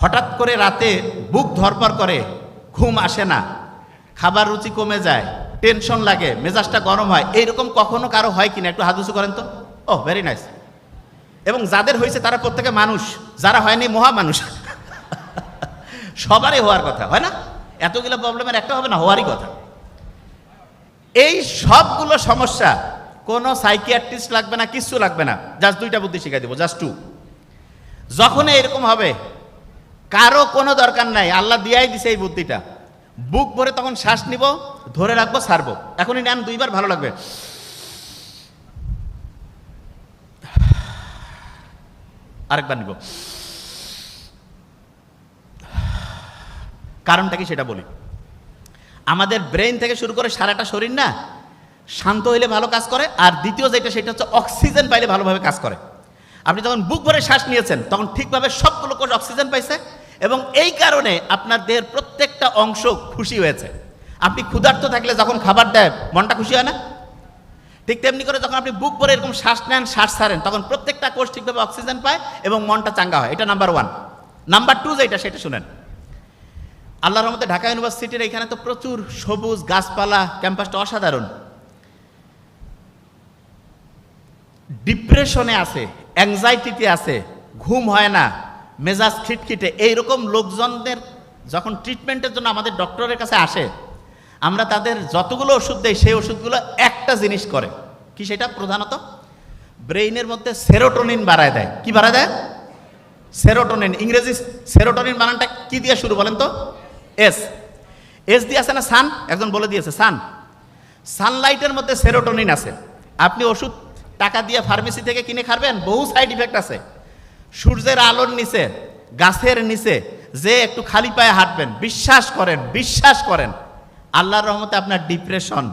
হঠাৎ করে রাতে বুক ধরপড় করে, ঘুম আসে না, খাবার রুচি কমে যায়, টেনশন লাগে, মেজাজটা গরম হয়, এইরকম কখনো কারো হয় কিনা? একটু হাত উঁচু করেন তো। ও ভেরি নাইস। এবং যাদের হয়েছে তারা প্রত্যেকে মানুষ, যারা হয়নি মহা মানুষ। সবারই হওয়ার কথা, হয় না? এতগুলো প্রবলেমের একটা হবে না, হওয়ারই কথা। এই সবগুলো সমস্যা কোনো সাইকিয়াট্রিস্ট লাগবে না, কিচ্ছু লাগবে না, জাস্ট দুইটা বুদ্ধি শিখাই দেবো, জাস্ট টু। যখন এরকম হবে কারো কোনো দরকার নাই, আল্লাহ দিয়াই দিছে এই বুদ্ধিটা। বুক ভরে তখন শ্বাস নিব, ধরে রাখবো, ছাড়বো। এখনই নেন, দুইবার, ভালো লাগবে। আরেকবার নিব। কারণটা কি সেটা বলি। আমাদের ব্রেইন থেকে শুরু করে সারাটা শরীর না শান্ত হইলে ভালো কাজ করে, আর দ্বিতীয় যেটা সেটা হচ্ছে অক্সিজেন পাইলে ভালোভাবে কাজ করে। আপনি যখন বুক ভরে শ্বাস নিয়েছেন তখন ঠিকভাবে সবগুলো কোষ অক্সিজেন পাইছে, এবং এই কারণে আপনার দেহের প্রত্যেকটা অংশ খুশি হয়েছে। আপনি ক্ষুধার্ত থাকলে যখন খাবার দেয় মনটা খুশি হয় না? ঠিক তেমনি করে যখন আপনি বুক ভরে এরকম শ্বাস নেন, শ্বাস ছাড়েন, তখন প্রত্যেকটা কোষ ঠিকভাবে অক্সিজেন পায় এবং মনটা চাঙ্গা হয়। এটা নাম্বার ওয়ান। নাম্বার টু যেটা সেটা শুনেন। আল্লাহর রহমতে ঢাকা ইউনিভার্সিটির এখানে তো প্রচুর সবুজ গাছপালা, ক্যাম্পাসটা অসাধারণ। ডিপ্রেশনে আছে, অ্যাংজাইটিতে আছে, ঘুম হয় না, মেজাজ খিটখিটে, এইরকম লোকজনদের যখন ট্রিটমেন্টের জন্য আমাদের ডক্টরের কাছে আসে, আমরা তাদের যতগুলো ওষুধ দেই সেই ওষুধগুলো একটা জিনিস করে কি, সেটা প্রধানত ব্রেইনের মধ্যে সেরোটোনিন বাড়ায় দেয়। কি বাড়ায় দেয়? সেরোটোনিন। ইংরেজি সেরোটোনিন বানানটা কি দিয়ে শুরু বলেন তো? এস। এস দিয়ে আছে না সান? একজন বলে দিয়েছে সান। সানলাইটের মধ্যে সেরোটোনিন আছে। আপনি ওষুধ টাকা দিয়ে ফার্মেসি থেকে কিনে খাবেন, বহু সাইড ইফেক্ট আছে। সূর্যের আলোর নিচে, গাছের নিচে যে একটু খালি পায়ে হাঁটবেন, বিশ্বাস করেন, বিশ্বাস করেন, আল্লাহর রহমতে আপনার ডিপ্রেশন,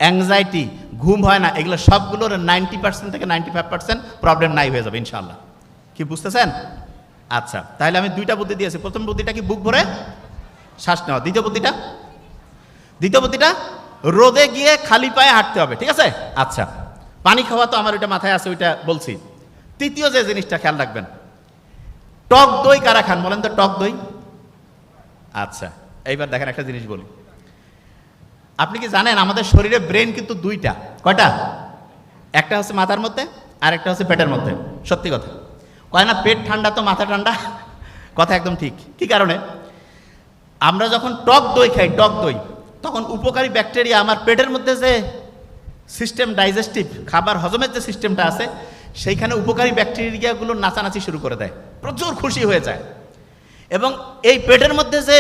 অ্যাংজাইটি, ঘুম হয় না, এগুলো সবগুলোর 90% থেকে 95% প্রবলেম নাই হয়ে যাবে ইনশাআল্লাহ। কি বুঝতেছেন? আচ্ছা, তাহলে আমি দুইটা বুদ্ধি দিয়েছি। প্রথম বুদ্ধিটা কি? বুক ভরে শ্বাস নেওয়া। দ্বিতীয় বুদ্ধিটা রোদে গিয়ে খালি পায়ে হাঁটতে হবে, ঠিক আছে? আচ্ছা, পানি খাওয়া তো আমার ওইটা মাথায় আছে, ওইটা বলছি। তৃতীয় যে জিনিসটা খেয়াল রাখবেন, টক দই কারা খান বলেন তো? টক দই। আচ্ছা, এইবার দেখেন একটা জিনিস বলি। আপনি কি জানেন আমাদের শরীরে ব্রেন কিন্তু দুইটা? কয়টা? একটা হচ্ছে মাথার মধ্যে, আর একটা হচ্ছে পেটের মধ্যে। সত্যি কথা কয় না, পেট ঠান্ডা তো মাথা ঠান্ডা। কথা একদম ঠিক। কি কারণে? আমরা যখন টক দই খাই, টক দই, তখন উপকারী ব্যাকটেরিয়া আমার পেটের মধ্যে যে সিস্টেম, ডাইজেস্টিভ খাবার হজমের যে সিস্টেমটা আছে, সেইখানে উপকারী ব্যাকটেরিয়াগুলো নাচানাচি শুরু করে দেয়, প্রচুর খুশি হয়ে যায়। এবং এই পেটের মধ্যে যে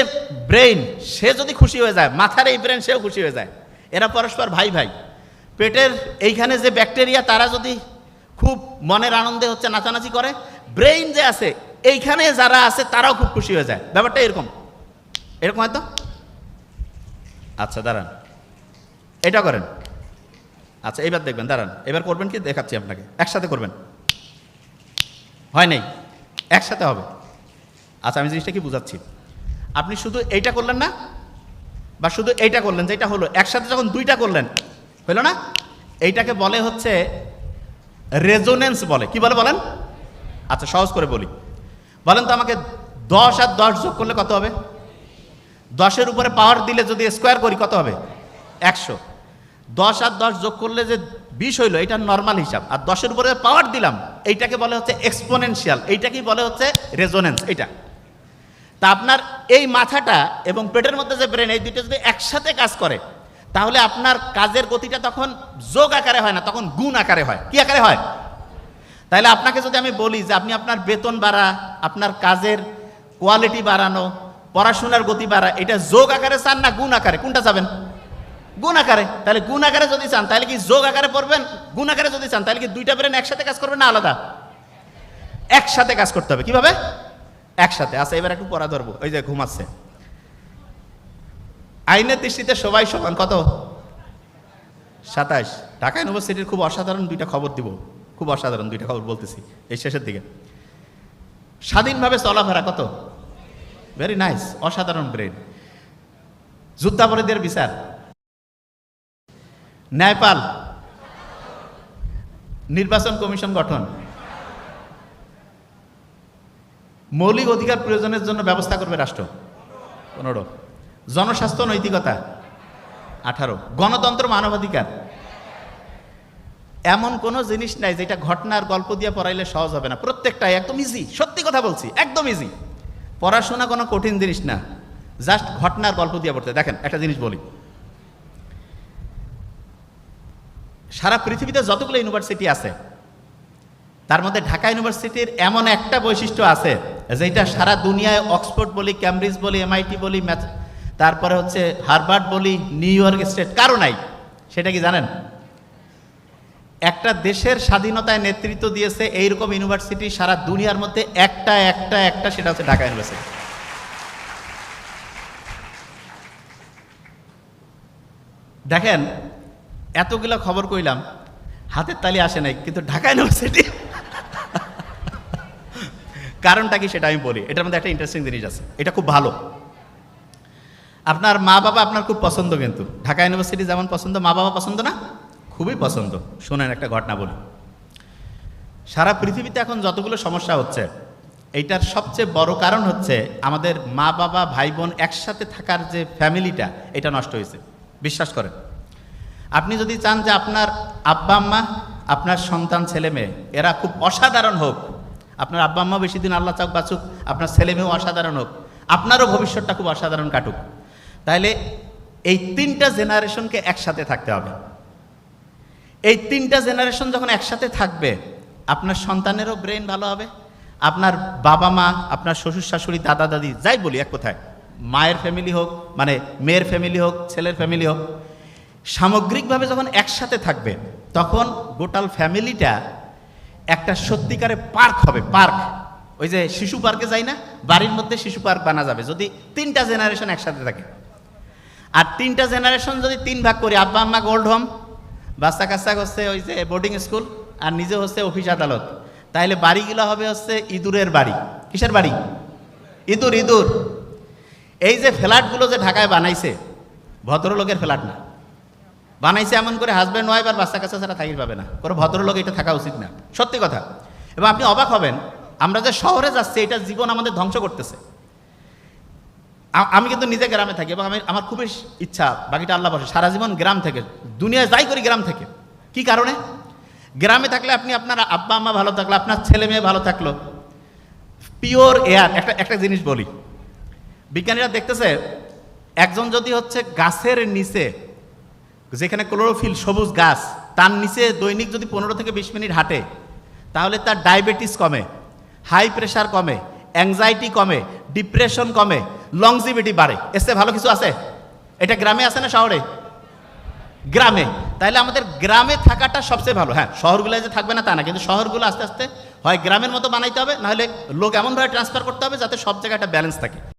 ব্রেইন, সে যদি খুশি হয়ে যায়, মাথার এই ব্রেন সেও খুশি হয়ে যায়। এরা পরস্পর ভাই ভাই। পেটের এইখানে যে ব্যাকটেরিয়া, তারা যদি খুব মনের আনন্দে হচ্ছে নাচানাচি করে, ব্রেইন যে আছে এইখানে যারা আছে তারাও খুব খুশি হয়ে যায়। ব্যাপারটা এরকম হয়তো। আচ্ছা দাঁড়ান, এটা করেন। আচ্ছা, এবার দেখবেন, দাঁড়ান, এবার করবেন কি দেখাচ্ছি আপনাকে। একসাথে করবেন। হয় নাই, একসাথে হবে। আচ্ছা, আমি জিনিসটা কি বুঝাচ্ছি। আপনি শুধু এইটা করলেন না, বা শুধু এইটা করলেন, যেটা হলো একসাথে যখন দুইটা করলেন, হলো না? এইটাকে বলে হচ্ছে রেজোনেন্স বলে। কি বলে বলেন? আচ্ছা, সহজ করে বলি, বলেন তো আমাকে 10 আর 10 যোগ করলে কত হবে? 10-এর উপরে পাওয়ার দিলে যদি স্কোয়ার করি কত হবে? 100। 10 আর 10 যোগ করলে যে 20 হইলো, এটা নর্মাল হিসাব। আর 10-এর উপরে পাওয়ার দিলাম, এইটাকে বলে হচ্ছে এক্সপোনেনশিয়াল, এইটাকেই বলে হচ্ছে রেজোনেন্স। এইটা তা আপনার এই মাথাটা এবং পেটের মধ্যে যে ব্রেন, এই দুটো যদি একসাথে কাজ করে, তাহলে আপনার কাজের গতিটা তখন যোগ আকারে হয় না, তখন গুণ আকারে হয়। কি আকারে হয়? তাহলে আপনাকে যদি আমি বলি যে আপনি আপনার বেতন বাড়া, আপনার কাজের কোয়ালিটি বাড়ানো, পড়াশোনার গতি বাড়া, এটা যোগ আকারে চান না গুণ আকারে? কোনটা চাবেন? গুণ আকারে। তাহলে গুণ আকারে যদি চান তাহলে কি যোগ আকারে পড়বেন, গুণ আকারে যদি চান তাহলে কি দুইটা ব্রেন একসাথে কাজ করবে না আলাদা? একসাথে কাজ করতে হবে। কিভাবে? একসাথে। আচ্ছা, এবার একটু পড়া ধরবো। ওই যে ঘুমাচ্ছে। আইনের দৃষ্টিতে সবাই সমান। কত? 27। ঢাকা ইউনিভার্সিটির খুব অসাধারণ দুইটা খবর দিব, খুব অসাধারণ দুইটা খবর বলতেছি এই শেষের দিকে। স্বাধীনভাবে চলাফেরা কত? ভেরি নাইস, অসাধারণ ব্রেন। যুদ্ধাপরাধীদের বিচার, ন্যায়পাল, নির্বাচন কমিশন গঠন, মৌলিক অধিকার প্রয়োজনের জন্য ব্যবস্থা করবে রাষ্ট্র 15, জনস্বাস্থ্য নৈতিকতা 18, গণতন্ত্র মানবাধিকার। এমন কোনো জিনিস নাই যেটা ঘটনার গল্প দিয়ে পড়াইলে সহজ হবে না, প্রত্যেকটাই একদম ইজি। সত্যি কথা বলছি, একদম ইজি। পড়াশোনা কোনো কঠিন জিনিস না, জাস্ট ঘটনার গল্প দিয়ে পড়তে। দেখেন একটা জিনিস বলি, সারা পৃথিবীতে যতগুলো ইউনিভার্সিটি আছে তার মধ্যে ঢাকা ইউনিভার্সিটির এমন একটা বৈশিষ্ট্য আছে যেটা সারা দুনিয়ায় অক্সফোর্ড বলি, ক্যামব্রিজ বলি, MIT বলি, তারপরে হচ্ছে হার্ভার্ড বলি, নিউ ইয়র্ক স্টেট, কারো নাই। সেটা কি জানেন? একটা দেশের স্বাধীনতায় নেতৃত্ব দিয়েছে এইরকম ইউনিভার্সিটি সারা দুনিয়ার মধ্যে একটা, সেটা হচ্ছে ঢাকা ইউনিভার্সিটি। দেখেন এতগুলো খবর কইলাম, হাতের তালি আসে নাই, কিন্তু ঢাকা ইউনিভার্সিটি কারণটা কি সেটা আমি বলি। এটার মধ্যে একটা ইন্টারেস্টিং জিনিস আছে, এটা খুব ভালো। আপনার মা বাবা আপনার খুব পছন্দ, কিন্তু ঢাকা ইউনিভার্সিটি যেমন পছন্দ, মা বাবা পছন্দ না? খুবই পছন্দ। শোনেন একটা ঘটনা বলি। সারা পৃথিবীতে এখন যতগুলো সমস্যা হচ্ছে, এইটার সবচেয়ে বড় কারণ হচ্ছে আমাদের মা বাবা ভাই বোন একসাথে থাকার যে ফ্যামিলিটা, এটা নষ্ট হয়েছে। বিশ্বাস করেন, আপনি যদি চান যে আপনার আব্বা আম্মা, আপনার সন্তান ছেলে মেয়ে এরা খুব অসাধারণ হোক, আপনার আব্বা আম্মা বেশি দিন আল্লাহ চাক বাঁচুক, আপনার ছেলে মেয়েও অসাধারণ হোক, আপনারও ভবিষ্যৎটা খুব অসাধারণ কাটুক, তাহলে এই 3টা জেনারেশনকে একসাথে থাকতে হবে। এই 3টা জেনারেশন যখন একসাথে থাকবে, আপনার সন্তানেরও ব্রেন ভালো হবে, আপনার বাবা মা, আপনার শ্বশুর শাশুড়ি, দাদা দাদি, যাই বলি এক কথায়, মায়ের ফ্যামিলি হোক, মানে মেয়ের ফ্যামিলি হোক, ছেলের ফ্যামিলি হোক, সামগ্রিকভাবে যখন একসাথে থাকবে তখন গোটাল ফ্যামিলিটা একটা সত্যিকারে পার্ক হবে। পার্ক, ওই যে শিশু পার্কে যাই না, বাড়ির মধ্যে শিশু পার্ক বানা যাবে যদি 3টা জেনারেশন একসাথে থাকে। আর 3টা জেনারেশন যদি 3 ভাগ করি, আব্বা আম্মা গোল্ড হোম, বাচ্চা কাচ্চা হচ্ছে ওই যে বোর্ডিং স্কুল, আর নিজে হচ্ছে অফিস আদালত, তাহলে বাড়িগুলো হবে হচ্ছে ইঁদুরের বাড়ি। কিসের বাড়ি? ইঁদুর। ইঁদুর। এই যে ফ্ল্যাটগুলো যে ঢাকায় বানাইছে, ভদ্রলোকের ফ্ল্যাট না, বানাইছে এমন করে হাজব্যান্ড ওয়াইফ আর বাচ্চা কাচ্চা ছাড়া থাকি পাবে না। কোনো ভদ্রলোক এটা থাকা উচিত না, সত্যি কথা। এবং আপনি অবাক হবেন, আমরা যে শহরে যাচ্ছি এটা জীবন আমাদের ধ্বংস করতেছে। আমি কিন্তু নিজে গ্রামে থাকি এবং আমার খুবই ইচ্ছা, বাকিটা আল্লাহ বসে, সারা জীবন গ্রাম থেকে, দুনিয়ায় যাই করি গ্রাম থেকে। কি কারণে? গ্রামে থাকলে আপনি আপনার আব্বা আম্মা ভালো থাকলো, আপনার ছেলে মেয়ে ভালো থাকলো, পিওর এয়ার। একটা জিনিস বলি, বিজ্ঞানীরা দেখতেছে একজন যদি হচ্ছে গাছের নিচে, যেখানে ক্লোরোফিল, সবুজ গাছ, তার নিচে দৈনিক যদি 15 থেকে 20 মিনিট হাঁটে, তাহলে তার ডায়াবেটিস কমে, হাই প্রেশার কমে, অ্যাংজাইটি কমে, ডিপ্রেশন কমে, লংজিভিটি বাড়ে। এর চেয়ে ভালো কিছু আছে? এটা গ্রামে আছে না শহরে? গ্রামে। তাহলে আমাদের গ্রামে থাকাটা সবচেয়ে ভালো। হ্যাঁ, শহরগুলো যে থাকবে না তা না, কিন্তু শহরগুলো আস্তে আস্তে হয় গ্রামের মতো বানাইতে হবে, নাহলে লোক এমনভাবে ট্রান্সফার করতে হবে যাতে সব জায়গায় একটা ব্যালেন্স থাকে।